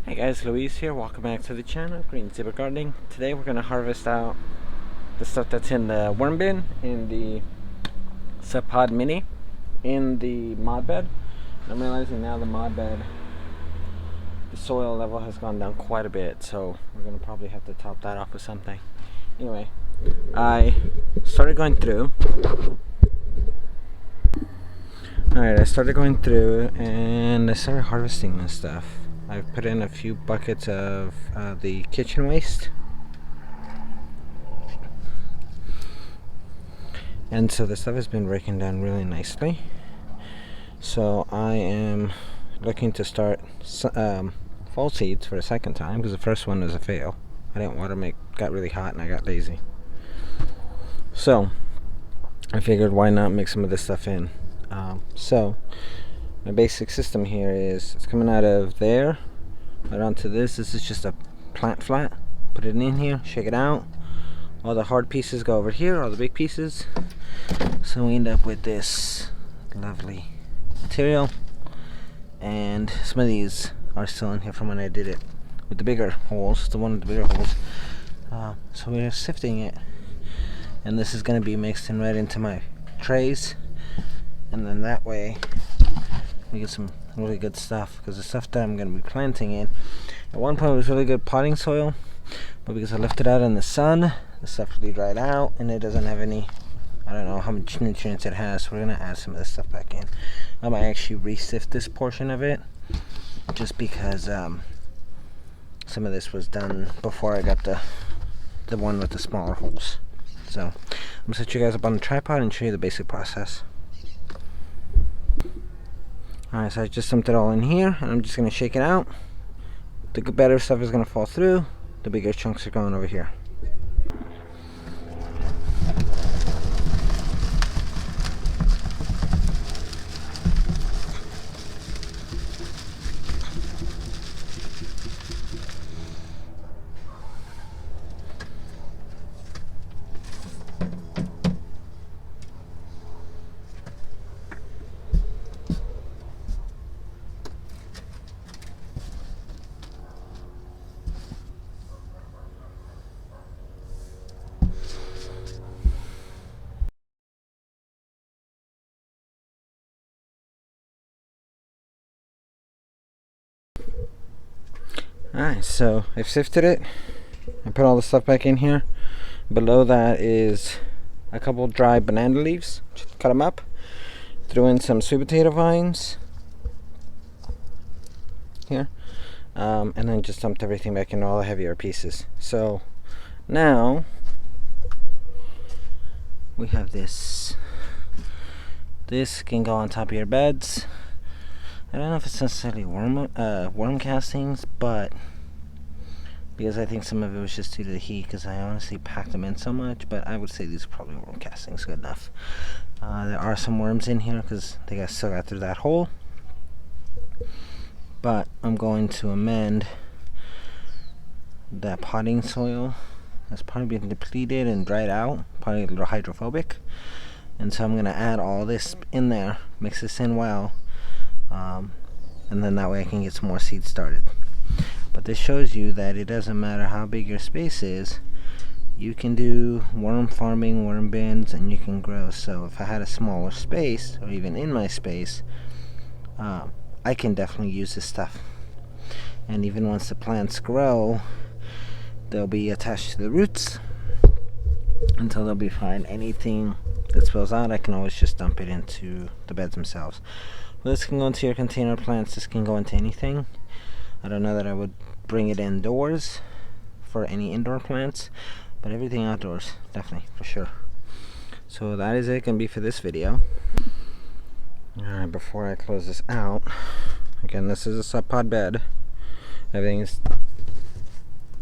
Hey guys, Louise here. Welcome back to the channel, Green Zebra Gardening. Today we're going to harvest out the stuff that's in the worm bin, in the Subpod Mini, in the mod bed. I'm realizing now the mod bed, the soil level has gone down quite a bit, so we're going to probably have to top that off with something. Anyway, I started going through. Alright, I started going through and I started harvesting this stuff. I've put in a few buckets of the kitchen waste, and so the stuff has been breaking down really nicely. So I am looking to start fall seeds for a second time, because the first one was a fail. I didn't water them, it got really hot and I got lazy. So I figured, why not mix some of this stuff in? So my basic system here is, it's coming out of there right onto this. This is just a plant flat. Put it in here, shake it out. All the hard pieces go over here, all the big pieces. So we end up with this lovely material. And some of these are still in here from when I did it with the bigger holes, the one with the bigger holes. So we're sifting it, and this is going to be mixed in right into my trays. And then that way we get some really good stuff, because the stuff that I'm going to be planting in at one point was really good potting soil, but because I left it out in the sun, the stuff really dried out and it doesn't have any, I don't know how much nutrients it has, so we're going to add some of this stuff back in. I might actually re-sift this portion of it, just because some of this was done before I got the one with the smaller holes. So I'm going to set you guys up on the tripod and show you the basic process. Alright, so I just dumped it all in here, and I'm just going to shake it out. The better stuff is going to fall through, the bigger chunks are going over here. Alright, so I've sifted it. I put all the stuff back in here. Below that is a couple dry banana leaves. Just cut them up. Threw in some sweet potato vines here. And then just dumped everything back in, all the heavier pieces. So now we have this. This can go on top of your beds. I don't know if it's necessarily worm castings, but because I think some of it was just due to the heat, because I honestly packed them in so much, but I would say these are probably worm castings, good enough. There are some worms in here because they still got through that hole, but I'm going to amend that potting soil. That's probably been depleted and dried out, probably a little hydrophobic, and so I'm going to add all this in there, mix this in well. And then that way I can get some more seeds started. But this shows you that it doesn't matter how big your space is, you can do worm farming, worm bins, and you can grow. So if I had a smaller space, or even in my space, I can definitely use this stuff. And even once the plants grow, they'll be attached to the roots until they'll be fine. Anything that spills out, I can always just dump it into the beds themselves. Well, this can go into your container plants, this can go into anything. I don't know that I would bring it indoors for any indoor plants, but everything outdoors, definitely, for sure. So that is it, gonna be for this video. Alright, before I close this out, again, this is a Subpod bed. Everything is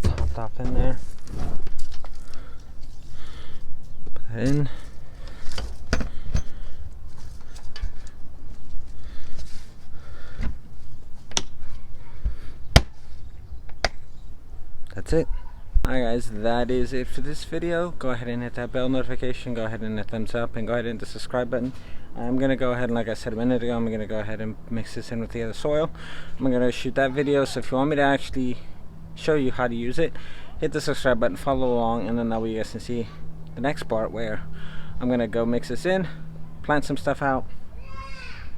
topped off in there. Put that in. That's it. Alright guys, that is it for this video. Go ahead and hit that bell notification, go ahead and hit thumbs up, and go ahead and hit the subscribe button. I'm gonna go ahead and, like I said a minute ago, I'm gonna go ahead and mix this in with the other soil. I'm gonna shoot that video, so if you want me to actually show you how to use it, hit the subscribe button, follow along, and then that way you guys can see the next part where I'm gonna go mix this in, plant some stuff out,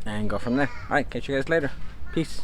and go from there. Alright, catch you guys later. Peace.